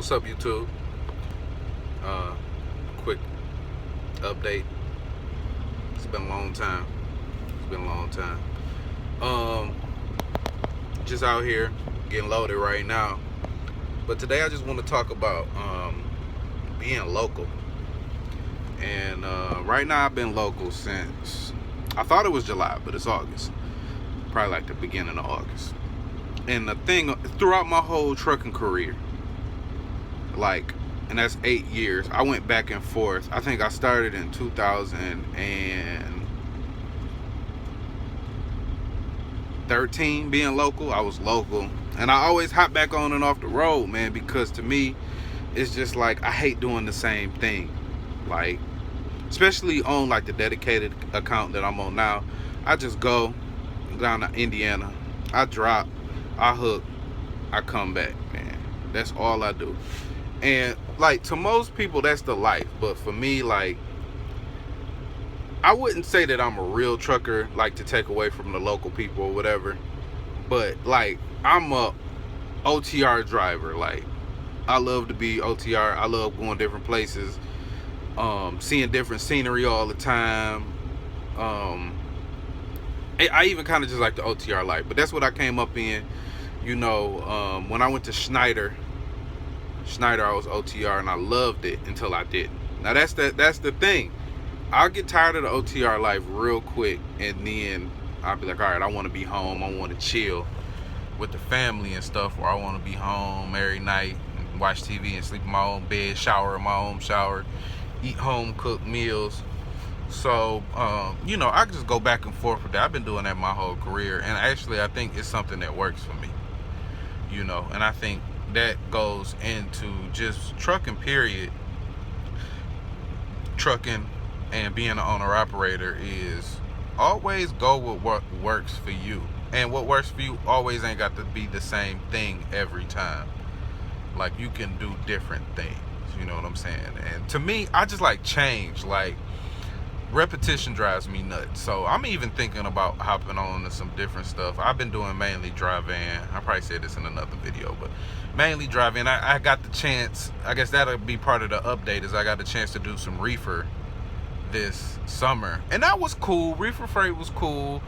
What's up, YouTube? Uh, Quick update. It's been a long time. It's been a long time. Um, just out here getting loaded right now. But today I just want to talk about being local. And right now I've been local since I thought it was July, but it's August. Probably like the beginning of August. And the thing throughout my whole trucking career, and that's 8 years, I went back and forth. I think I started in 2013 being local. I was local, and I always hop back on and off the road, man, because to me it's just like I hate doing the same thing, like especially on like the dedicated account that I'm on now. I just go down to Indiana, I drop, I hook, I come back, man. That's all I do. And like to most people that's the life, but for me, like, I wouldn't say that I'm a real trucker, like to take away from the local people or whatever, but like I'm a OTR driver. Like I love to be OTR. I love going different places, seeing different scenery all the time. I even kind of just like the OTR life, but that's what I came up in. When I went to Schneider, I was OTR, and I loved it until I didn't. Now that's the thing. I'll get tired of the OTR life real quick, and then I'll be like, all right, I want to be home. I want to chill with the family and stuff, or I want to be home every night and watch TV and sleep in my own bed, shower in my own shower, eat home cooked meals. So, I can just go back and forth with that. I've been doing that my whole career, and actually I think it's something that works for me, and I think that goes into just trucking, period. Trucking and being an owner operator is always go with what works for you. And what works for you always ain't got to be the same thing every time. Like, you can do different things, you know what I'm saying? And to me, I just like change. Like, repetition drives me nuts. So I'm even thinking about hopping on to some different stuff. I've been doing mainly drive-in. I probably said this in another video, but mainly drive-in. I got the chance, I guess that'll be part of the update, is I got the chance to do some reefer this summer, and that was cool. Reefer freight was cool.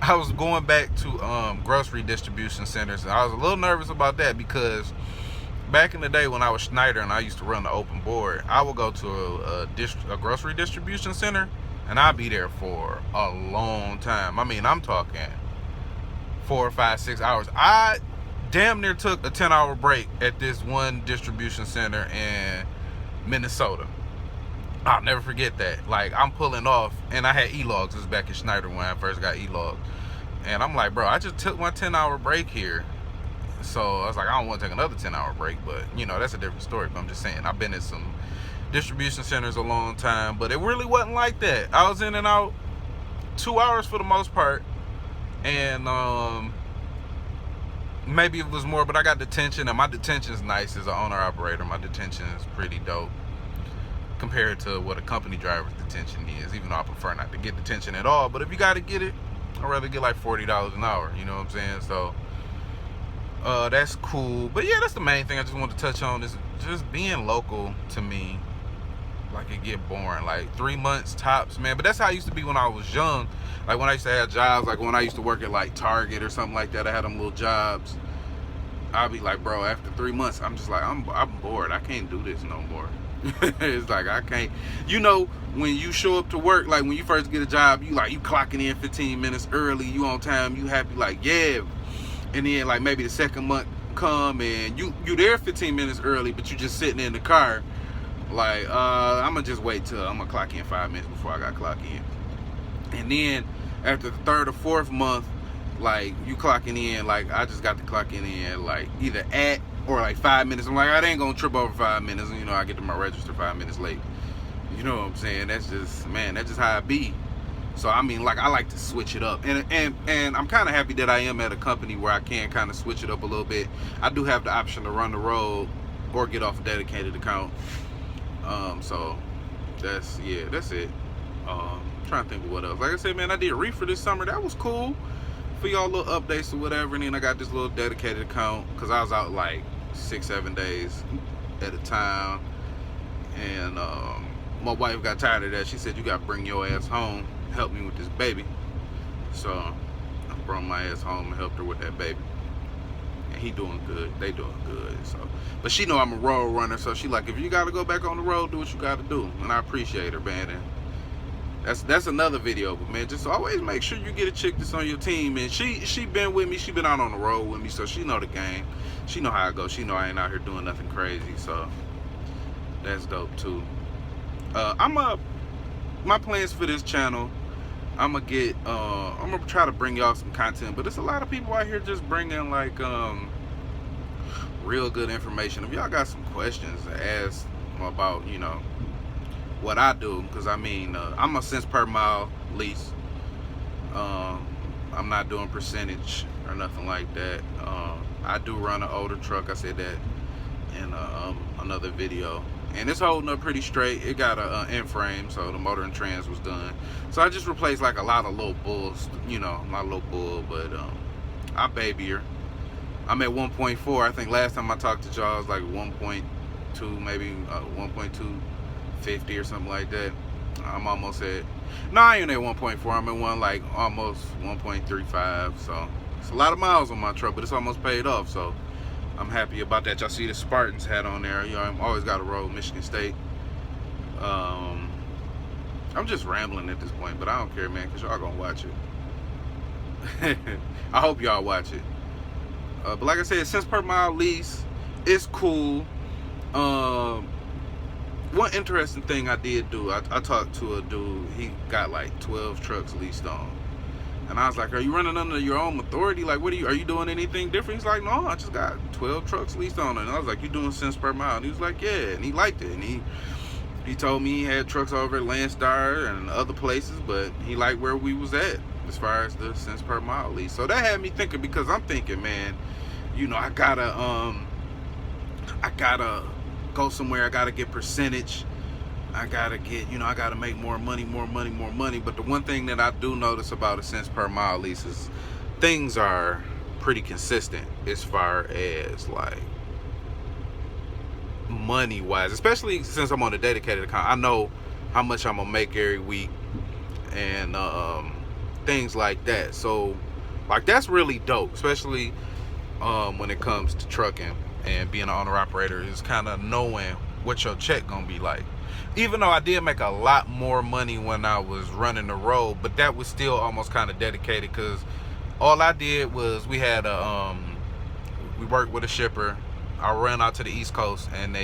I was going back to grocery distribution centers, and I was a little nervous about that because back in the day when I was Schneider and I used to run the open board, I would go to a grocery distribution center, and I'd be there for a long time. I mean, I'm talking 4 or 5, 6 hours. I damn near took a 10-hour break at this one distribution center in Minnesota. I'll never forget that. Like, I'm pulling off, and I had e-logs. This was back in Schneider when I first got e-logs. And I'm like, bro, I just took my 10-hour break here. So I was like, I don't want to take another 10-hour break, but, that's a different story. But I'm just saying, I've been in some distribution centers a long time, but it really wasn't like that. I was in and out 2 hours for the most part. And maybe it was more, but I got detention, and my detention's nice as an owner-operator. My detention is pretty dope compared to what a company driver's detention is, even though I prefer not to get detention at all. But if you got to get it, I'd rather get like $40 an hour, you know what I'm saying? So that's cool. But yeah, that's the main thing I just want to touch on, is just being local. To me, like, it get boring, like 3 months tops, man. But that's how I used to be when I was young. Like when I used to have jobs, like when I used to work at like Target or something like that, I had them little jobs. I'd be like, bro, after 3 months, I'm just like, I'm bored. I can't do this no more. It's like, I can't, when you show up to work, like when you first get a job, you clocking in 15 minutes early, you on time, you happy, like, yeah. And then like maybe the second month come and you there 15 minutes early, but you just sitting in the car, like, I'm gonna just wait till I'm gonna clock in 5 minutes before I gotta clock in. And then after the third or fourth month, like, you clocking in, like, I just got to clocking in like either at or like 5 minutes. I'm like, I ain't gonna trip over 5 minutes, and I get to my register 5 minutes late. You know what I'm saying? That's just, man, that's just how I be. So I mean, like, I like to switch it up, and I'm kind of happy that I am at a company where I can kind of switch it up a little bit. I do have the option to run the road or get off a dedicated account. So that's it. Trying to think of what else. Like I said, man, I did reefer this summer. That was cool. For y'all little updates or whatever. And then I got this little dedicated account because I was out like 6-7 days. at a time. And my wife got tired of that. She said, you got to bring your ass home, help me with this baby. So I brought my ass home and helped her with that baby. And he doing good. They doing good. So, but she know I'm a road runner, so she like, if you got to go back on the road, do what you got to do. And I appreciate her, man. And that's another video, but man, just always make sure you get a chick that's on your team. And she been with me. She been out on the road with me, so she know the game. She know how I go. She know I ain't out here doing nothing crazy. So that's dope too. My plans for this channel, I'm gonna try to bring y'all some content, but there's a lot of people out here just bringing like real good information. If y'all got some questions to ask about, you know, what I do, because I mean, I'm a cents per mile lease. I'm not doing percentage or nothing like that. I do run an older truck. I said that in another video, and it's holding up pretty straight. It got a end frame, so the motor and trans was done. So I just replaced like a lot of little bulls, you know, not a little bull, but I baby her. I'm at 1.4. I think last time I talked to y'all, I was like 1.2, maybe 1.250 or something like that. I'm almost at, no, I ain't at 1.4. I'm at almost 1.35. So it's a lot of miles on my truck, but it's almost paid off. So I'm happy about that. Y'all see the Spartans hat on there. You know, I've always got to roll Michigan State. I'm just rambling at this point, but I don't care, man, because y'all gonna watch it. I hope y'all watch it. But like I said, cents per mile lease, it's cool. One interesting thing I did do, I talked to a dude. He got like 12 trucks leased on. And I was like, are you running under your own authority? Like, are you doing anything different? He's like, no, I just got 12 trucks leased on it. And I was like, you doing cents per mile? And he was like, yeah. And he liked it. And he told me he had trucks over at Landstar and other places, but he liked where we was at as far as the cents per mile lease. So that had me thinking, because I'm thinking, man, you know, I gotta go somewhere. I gotta get percentage. I gotta get, you know, I gotta make more money. But the one thing that I do notice about a cents per mile lease is things are pretty consistent as far as like money wise, especially since I'm on a dedicated account. I know how much I'm gonna make every week and things like that. So like, that's really dope, especially when it comes to trucking and being an owner operator, is kind of knowing what your check gonna be like. Even though I did make a lot more money when I was running the road, but that was still almost kind of dedicated, because all I did was, we had we worked with a shipper. I ran out to the East Coast, and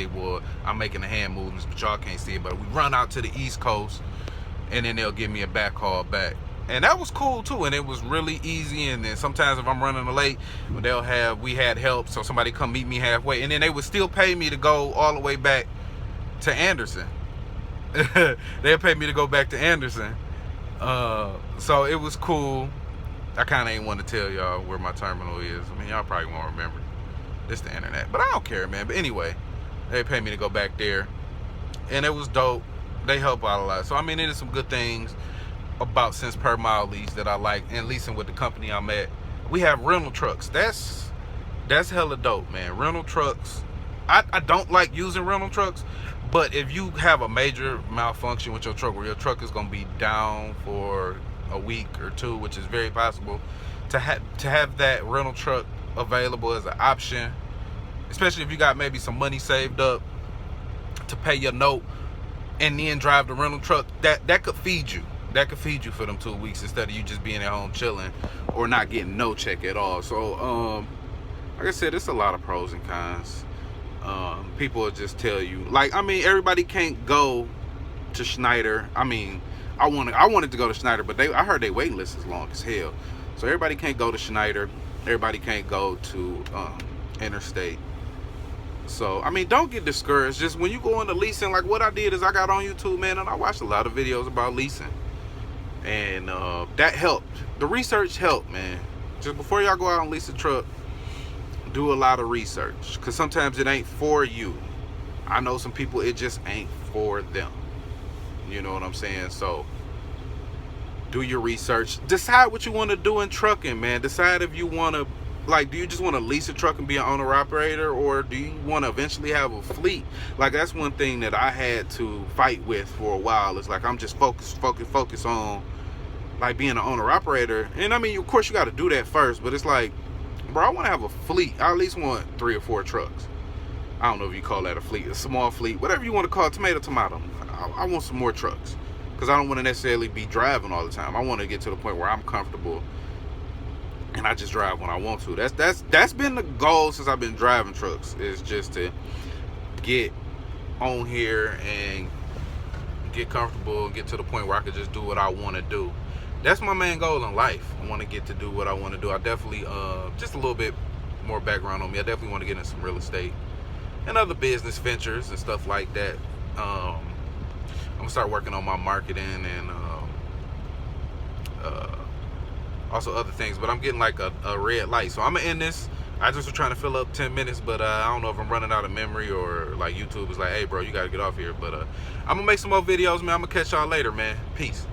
I'm making the hand movements, but y'all can't see it, but we run out to the East Coast, and then they'll give me a back call back. And that was cool too, and it was really easy. And then sometimes if I'm running late, we had help, so somebody come meet me halfway, and then they would still pay me to go all the way back to Anderson. They'll pay me to go back to Anderson. So it was cool. I kind of ain't want to tell y'all where my terminal is. I mean, y'all probably won't remember. It's the internet, but I don't care, man. But anyway, they pay me to go back there, and it was dope. They help out a lot. So I mean, it is some good things about cents per mile lease that I like, and leasing with the company I'm at. We have rental trucks. That's hella dope, man. Rental trucks. I don't like using rental trucks, but if you have a major malfunction with your truck, where your truck is gonna be down for a week or two, which is very possible, to have that rental truck available as an option, especially if you got maybe some money saved up to pay your note and then drive the rental truck, that could feed you. That could feed you for them 2 weeks, instead of you just being at home chilling or not getting no check at all. So like I said, it's a lot of pros and cons. People will just tell you, like, I mean, everybody can't go to Schneider. I mean, I wanted to go to Schneider, but I heard their waiting list is long as hell. So everybody can't go to Schneider. Everybody can't go to Interstate. So I mean, don't get discouraged. Just when you go into leasing, like what I did is I got on YouTube, man, and I watched a lot of videos about leasing, and that helped. The research helped, man. Just before y'all go out and lease a truck, do a lot of research, because sometimes it ain't for you. I know some people, it just ain't for them. You know what I'm saying? So do your research. Decide what you want to do in trucking, man. Decide if you want to like, do you just want to lease a truck and be an owner operator, or do you want to eventually have a fleet? Like, that's one thing that I had to fight with for a while. It's like I'm just focus on like being an owner operator. And I mean, of course you got to do that first, but it's like, bro, I want to have a fleet. I at least want 3 or 4 trucks. I don't know if you call that a fleet, a small fleet, whatever you want to call it, tomato. I want some more trucks, because I don't want to necessarily be driving all the time. I want to get to the point where I'm comfortable and I just drive when I want to. That's been the goal since I've been driving trucks, is just to get on here and get comfortable and get to the point where I could just do what I want to do. That's my main goal in life. I want to get to do what I want to do. I definitely, just a little bit more background on me, I definitely want to get in some real estate and other business ventures and stuff like that. I'm gonna start working on my marketing and also other things, but I'm getting like a red light, so I'm gonna end this. I just was trying to fill up 10 minutes, but I don't know if I'm running out of memory, or like YouTube is like, hey bro, you gotta get off here. But I'm gonna make some more videos, man. I'm gonna catch y'all later, man. Peace.